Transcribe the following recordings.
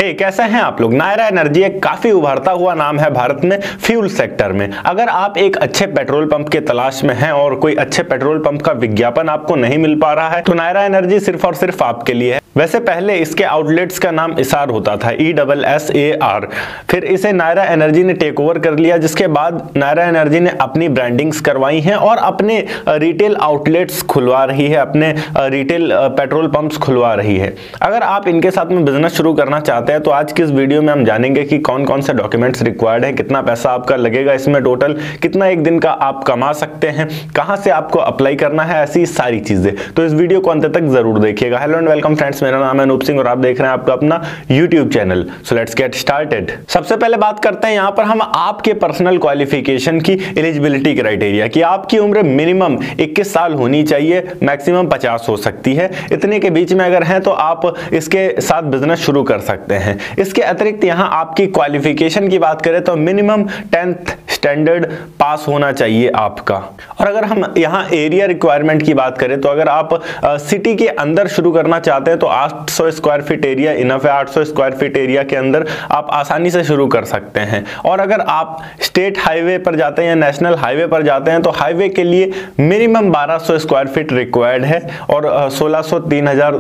कैसे हैं आप लोग। नायरा एनर्जी एक काफी उभरता हुआ नाम है भारत में फ्यूल सेक्टर में। अगर आप एक अच्छे पेट्रोल पंप के तलाश में हैं और कोई अच्छे पेट्रोल पंप का विज्ञापन आपको नहीं मिल पा रहा है तो नायरा एनर्जी सिर्फ और सिर्फ आपके लिए है। वैसे पहले इसके आउटलेट्स का नाम इसार होता था, ESSAR। फिर इसे नायरा एनर्जी ने टेक ओवर कर लिया, जिसके बाद नायरा एनर्जी ने अपनी ब्रांडिंग्स करवाई हैं और अपने रिटेल आउटलेट्स खुलवा रही है, अपने रिटेल पेट्रोल पंप्स खुलवा रही है। अगर आप इनके साथ में बिजनेस शुरू करना चाहते हैं तो आज की इस वीडियो में हम जानेंगे कि कौन कौन से डॉक्यूमेंट्स रिक्वायर्ड है, कितना पैसा आपका लगेगा इसमें, टोटल कितना एक दिन का आप कमा सकते हैं, कहां से आपको अप्लाई करना है, ऐसी सारी चीजें। तो इस वीडियो को अंत तक जरूर देखिएगा। हेलो एंड वेलकम फ्रेंड्स, मेरा नाम है अनूप सिंह और आप देख रहे हैं आपका अपना YouTube channel. So let's get started. सबसे पहले बात करते हैं यहां पर हम आपके पर्सनल क्वालिफिकेशन की एलिजिबिलिटी क्राइटेरिया की। आपकी उम्र मिनिमम 21 साल होनी चाहिए, मैक्सिमम 50 हो सकती है। इतने के बीच में अगर हैं तो आप इसके साथ बिजनेस शुरू कर सकते हैं। इसके अतिरिक्त यहां आपकी क्वालिफिकेशन की बात करें तो मिनिमम 10th स्टैंडर्ड पास होना चाहिए आपका। और अगर हम यहां एरिया रिक्वायरमेंट की बात करें तो अगर आप सिटी के अंदर शुरू करना चाहते हैं तो 800 स्क्वायर फीट एरिया इनफ है। 800 स्क्वायर फीट एरिया के अंदर आप आसानी से शुरू कर सकते हैं। और अगर आप स्टेट हाईवे पर जाते हैं या नेशनल हाईवे पर जाते हैं तो हाईवे के लिए मिनिमम 1200 स्क्वायर फीट रिक्वायर्ड है और 1600, 3000,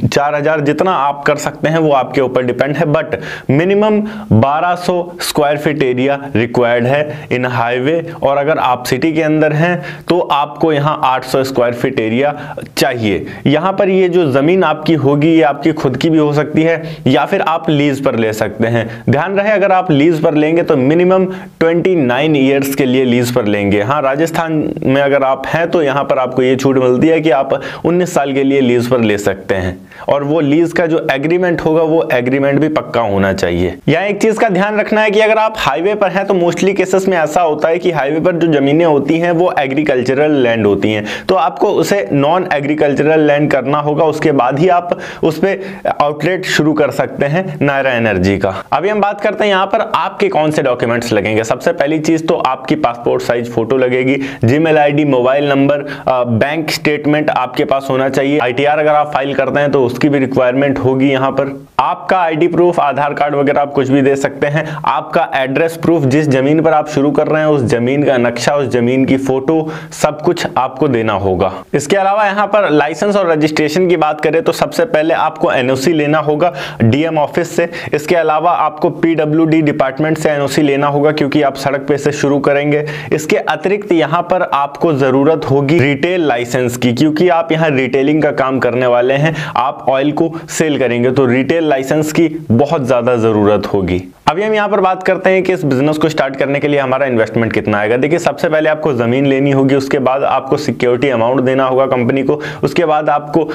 4000 जितना आप कर सकते हैं वो आपके ऊपर डिपेंड है, but minimum 1200 square feet area required है इन हाईवे। और अगर आप सिटी के अंदर हैं तो आपको यहां 800 स्क्वायर फीट एरिया चाहिए। यहां पर ये जो जमीन आपकी होगी ये आपकी खुद की भी हो सकती है या फिर आप लीज पर ले सकते हैं। ध्यान रहे अगर आप लीज पर लेंगे तो मिनिमम 29 ईयर्स के लिए लीज पर लेंगे। हाँ, राजस्थान में अगर आप हैं तो यहां पर आपको ये छूट मिलती है कि आप 19 साल के लिए लीज पर ले सकते हैं और वो लीज का जो एग्रीमेंट होगा वो एग्रीमेंट भी पक्का होना चाहिए। यहाँ एक चीज का ध्यान रखना है कि अगर आप हाईवे पर हैं तो मोस्टली केसेस में ऐसा होता है कि हाईवे पर जो जमीनें होती हैं वो एग्रीकल्चरल लैंड होती हैं, तो आपको उसे नॉन एग्रीकल्चरल लैंड करना होगा। उसके बाद ही आप उस पे आउटलेट शुरू कर सकते हैं नायरा एनर्जी का। अभी हम बात करते हैं यहाँ पर आपके कौन से डॉक्यूमेंट्स लगेंगे। सबसे पहली चीज तो आपकी पासपोर्ट साइज फोटो लगेगी, Gmail ID, mobile number, bank statement आपके पास होना चाहिए। ITR अगर आप फाइल करते हैं तो उसकी भी रिक्वायरमेंट होगी। यहाँ पर आपका ID प्रूफ, आधार कार्ड वगैरह आप कुछ भी दे सकते हैं। आपका एड्रेस प्रूफ, जिस जमीन पर आप शुरू कर रहे हैं उस जमीन का नक्शा, उस जमीन की फोटो, सब कुछ आपको देना होगा। इसके अलावा यहाँ पर लाइसेंस और रजिस्ट्रेशन की बात करें तो सबसे पहले आपको NOC लेना होगा DM ऑफिस से। इसके अलावा आपको PWD डिपार्टमेंट से NOC लेना होगा क्योंकि आप सड़क पे से शुरू करेंगे। इसके अतिरिक्त यहाँ पर आपको जरूरत होगी रिटेल लाइसेंस की, क्योंकि आप यहाँ रिटेलिंग का काम करने वाले हैं, आप ऑयल को सेल करेंगे तो रिटेल लाइसेंस की बहुत ज्यादा जरूरत होगी। अभी हम यहाँ पर बात करते हैं कि इस बिजनेस को स्टार्ट करने के लिए हमारा इन्वेस्टमेंट कितना आएगा। देखिए, सबसे पहले आपको जमीन लेनी होगी, उसके बाद आपको सिक्योरिटी अमाउंट देना होगा कंपनी को, उसके बाद आपको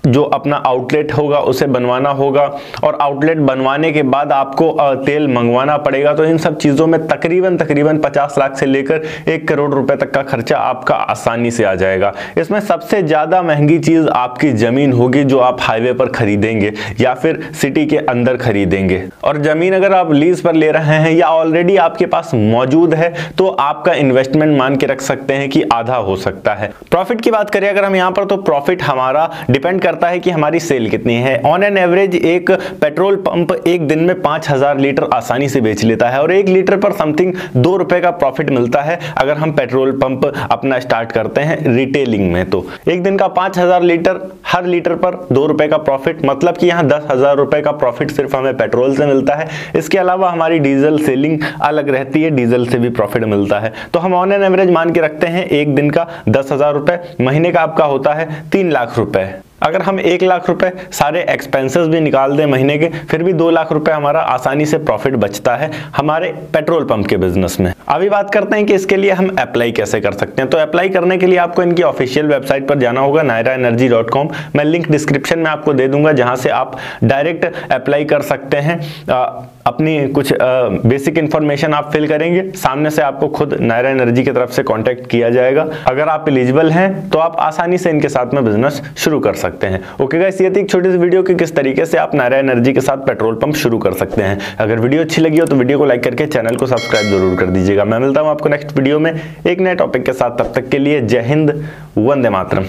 जो अपना आउटलेट होगा उसे बनवाना होगा और आउटलेट बनवाने के बाद आपको तेल मंगवाना पड़ेगा। तो इन सब चीजों में तकरीबन 50 लाख से लेकर 1 करोड़ रुपए तक का खर्चा आपका आसानी से आ जाएगा। इसमें सबसे ज्यादा महंगी चीज आपकी जमीन होगी जो आप हाईवे पर खरीदेंगे या फिर सिटी के अंदर खरीदेंगे। और जमीन अगर आप लीज पर ले रहे हैं या ऑलरेडी आपके पास मौजूद है तो आपका इन्वेस्टमेंट मान के रख सकते हैं कि आधा हो सकता है। प्रॉफिट की बात करें अगर हम यहाँ पर तो प्रॉफिट हमारा डिपेंड करता है कि हमारी सेल कितनी है। ऑन एन एवरेज एक पेट्रोल पंप एक दिन में 5000 लीटर आसानी से बेच लेता है और 1 लीटर पर समथिंग 2 रुपए का प्रॉफिट मिलता है अगर हम पेट्रोल पंप अपना स्टार्ट करते हैं रिटेलिंग में। तो एक दिन का 5000 लीटर, हर लीटर पर 2 रुपए का प्रॉफिट, मतलब कि यहाँ 10,000 रुपए का प्रॉफिट सिर्फ हमें पेट्रोल से मिलता है। इसके अलावा हमारी डीजल सेलिंग अलग रहती है, डीजल से भी प्रॉफिट मिलता है। तो हम ऑन एन एवरेज मान के रखते हैं एक दिन का 10,000 रुपए, महीने का आपका होता है 3 लाख रुपए। अगर हम 1 लाख रुपए सारे एक्सपेंसेस भी निकाल दें महीने के, फिर भी 2 लाख रुपए हमारा आसानी से प्रॉफिट बचता है हमारे पेट्रोल पंप के बिजनेस में। अभी बात करते हैं कि इसके लिए हम अप्लाई कैसे कर सकते हैं। तो अप्लाई करने के लिए आपको इनकी ऑफिशियल वेबसाइट पर जाना होगा, nairaenergy.com। मैं लिंक डिस्क्रिप्शन में आपको दे दूंगा जहां से आप डायरेक्ट अप्लाई कर सकते हैं। अपनी कुछ बेसिक इंफॉर्मेशन आप फिल करेंगे, सामने से आपको खुद नायरा एनर्जी की तरफ से कांटेक्ट किया जाएगा। अगर आप एलिजिबल हैं तो आप आसानी से इनके साथ में बिजनेस शुरू कर सकते हैं। ओके गाइस, ये थी एक छोटी सी वीडियो कि किस तरीके से आप नायरा एनर्जी के साथ पेट्रोल पंप शुरू कर सकते हैं। अगर वीडियो अच्छी लगी हो तो वीडियो को लाइक करके चैनल को सब्सक्राइब जरूर कर दीजिएगा। मैं मिलता हूं आपको नेक्स्ट वीडियो में एक नए टॉपिक के साथ, तब तक के लिए जय हिंद, वंदे मातरम।